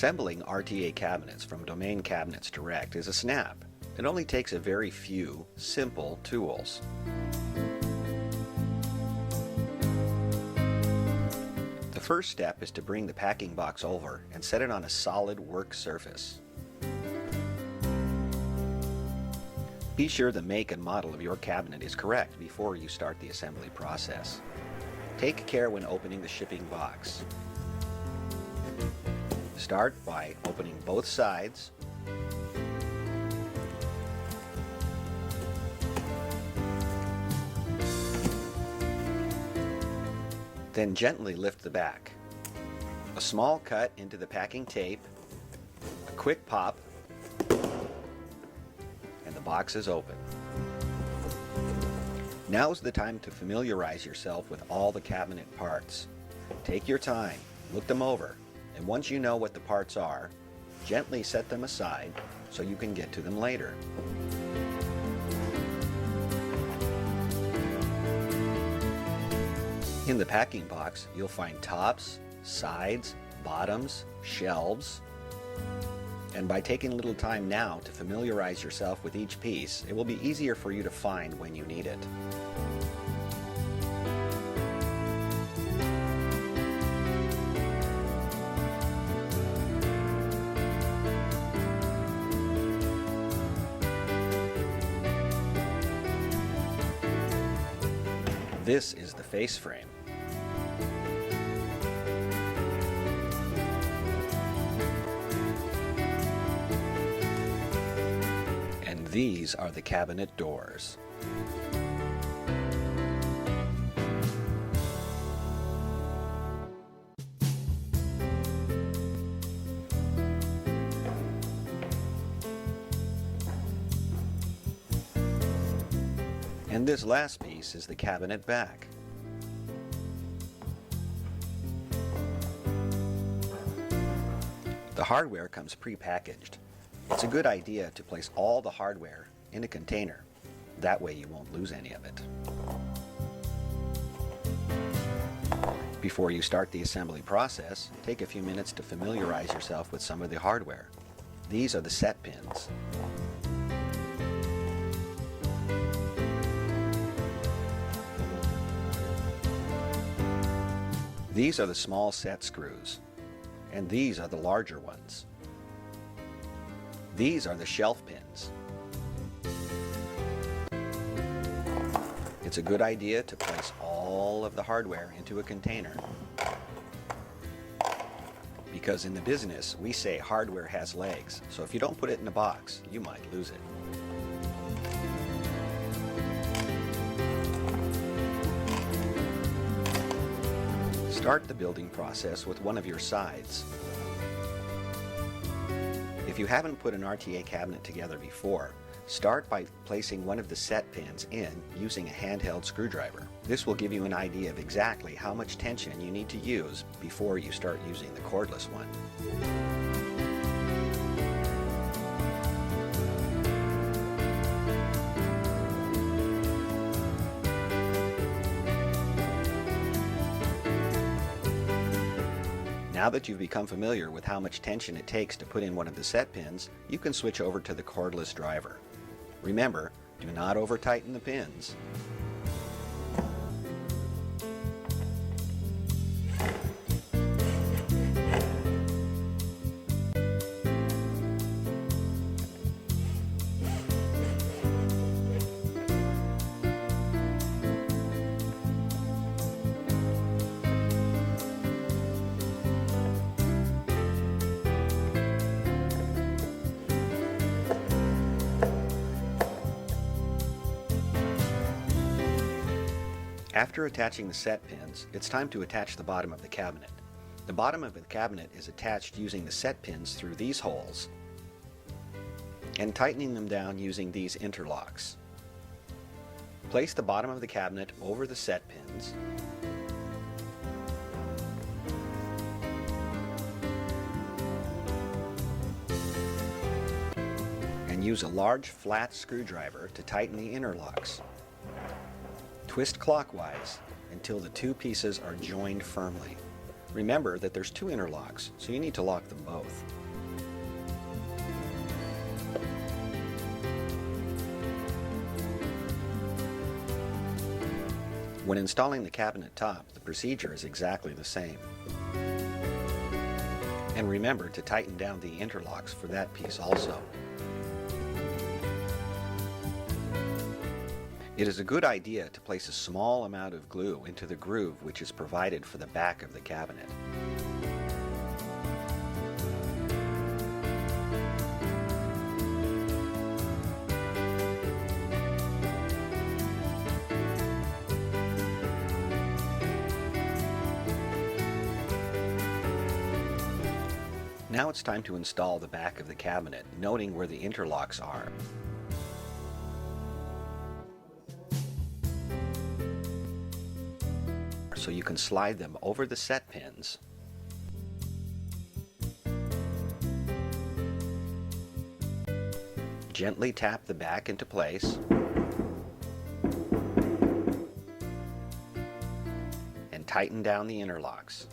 Assembling RTA cabinets from Domain Cabinets Direct is a snap. It only takes a very few simple tools. The first step is to bring the packing box over and set it on a solid work surface. Be sure the make and model of your cabinet is correct before you start the assembly process. Take care when opening the shipping box. Start by opening both sides. Then gently lift the back. A small cut into the packing tape, a quick pop, and the box is open. Now's the time to familiarize yourself with all the cabinet parts. Take your time, look them over, and once you know what the parts are, gently set them aside so you can get to them later. In the packing box, you'll find tops, sides, bottoms, shelves, and by taking a little time now to familiarize yourself with each piece, it will be easier for you to find when you need it. This is the face frame. And these are the cabinet doors. And this last piece is the cabinet back. The hardware comes pre-packaged. It's a good idea to place all the hardware in a container. That way you won't lose any of it. Before you start the assembly process, take a few minutes to familiarize yourself with some of the hardware. These are the set pins. These are the small set screws, and these are the larger ones. These are the shelf pins. It's a good idea to place all of the hardware into a container, because in the business we say hardware has legs, so if you don't put it in a box, you might lose it. Start the building process with one of your sides. If you haven't put an RTA cabinet together before, start by placing one of the set pins in using a handheld screwdriver. This will give you an idea of exactly how much tension you need to use before you start using the cordless one. Now that you've become familiar with how much tension it takes to put in one of the set pins, you can switch over to the cordless driver. Remember, do not over-tighten the pins. After attaching the set pins, it's time to attach the bottom of the cabinet. The bottom of the cabinet is attached using the set pins through these holes and tightening them down using these interlocks. Place the bottom of the cabinet over the set pins and use a large flat screwdriver to tighten the interlocks. Twist clockwise until the two pieces are joined firmly. Remember that there's two interlocks, so you need to lock them both. When installing the cabinet top, the procedure is exactly the same. And remember to tighten down the interlocks for that piece also. It is a good idea to place a small amount of glue into the groove which is provided for the back of the cabinet. Now it's time to install the back of the cabinet, noting where the interlocks are. So you can slide them over the set pins gently tap the back into place and tighten down the interlocks.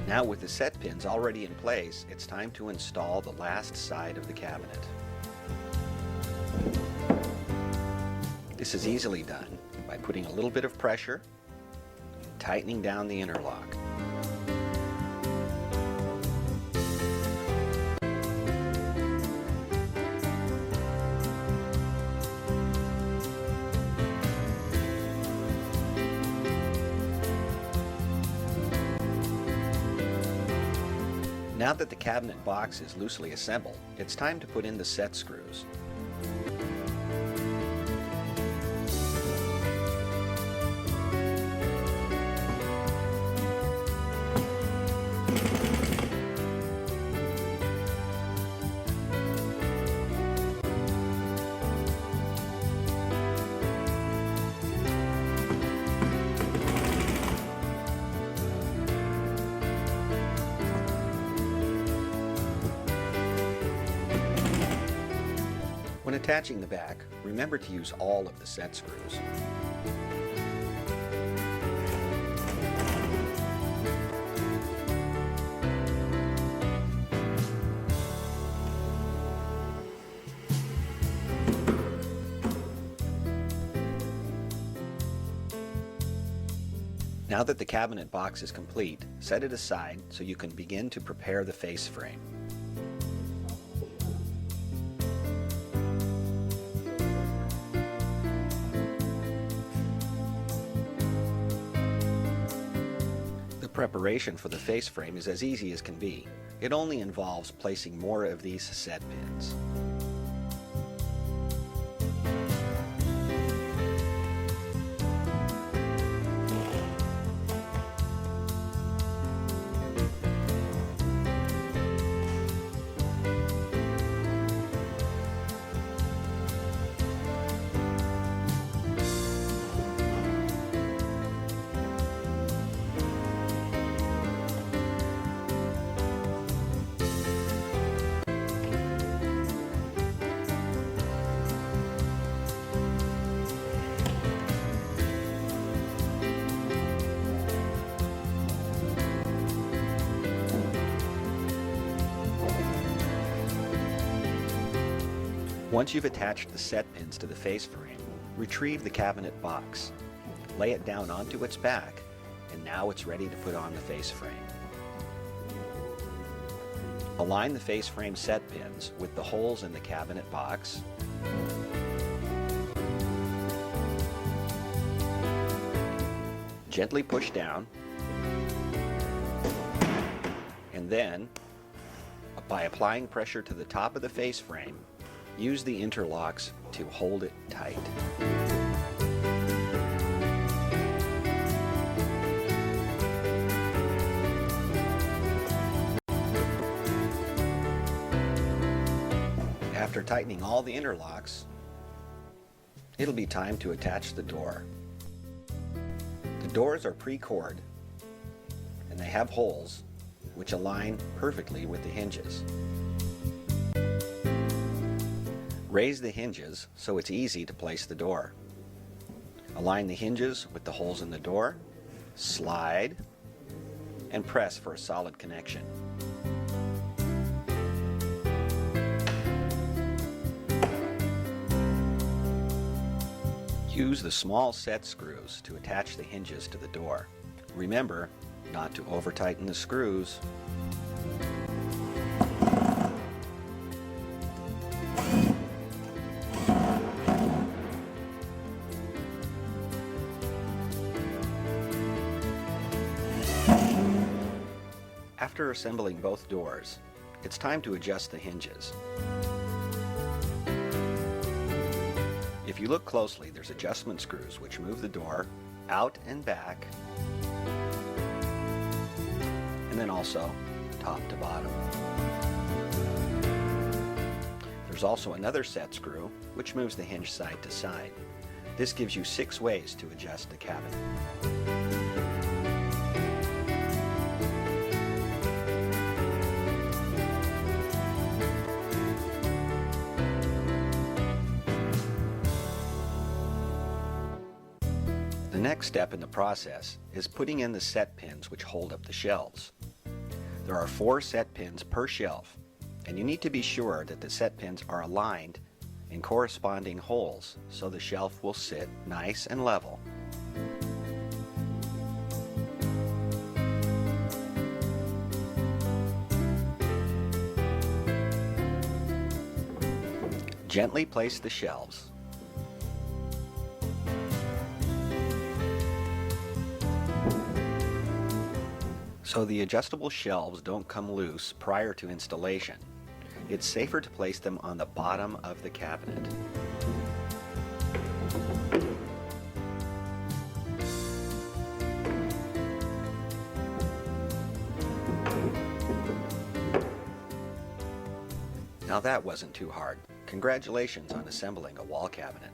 Now with the set pins already in place, it's time to install the last side of the cabinet. This is easily done by putting a little bit of pressure, tightening down the interlock. Now that the cabinet box is loosely assembled, it's time to put in the set screws. When attaching the back, remember to use all of the set screws. Now that the cabinet box is complete, set it aside so you can begin to prepare the face frame. Preparation for the face frame is as easy as can be. It only involves placing more of these set pins. Once you've attached the set pins to the face frame, retrieve the cabinet box, lay it down onto its back, and now it's ready to put on the face frame. Align the face frame set pins with the holes in the cabinet box. Gently push down, and then, by applying pressure to the top of the face frame, use the interlocks to hold it tight. After tightening all the interlocks, it'll be time to attach the door. doors are pre-cored and they have holes which align perfectly with the hinges. Raise the hinges so it's easy to place the door. Align the hinges with the holes in the door, slide, and press for a solid connection. Use the small set screws to attach the hinges to the door. Remember not to over-tighten the screws. After assembling both doors, it's time to adjust the hinges. If you look closely, there's adjustment screws which move the door out and back, and then also top to bottom. There's also another set screw which moves the hinge side to side. This gives you 6 ways to adjust the cabinet. The next step in the process is putting in the set pins which hold up the shelves. There are 4 set pins per shelf, and you need to be sure that the set pins are aligned in corresponding holes so the shelf will sit nice and level. Gently place the shelves. So the adjustable shelves don't come loose prior to installation. It's safer to place them on the bottom of the cabinet. Now that wasn't too hard. Congratulations on assembling a wall cabinet.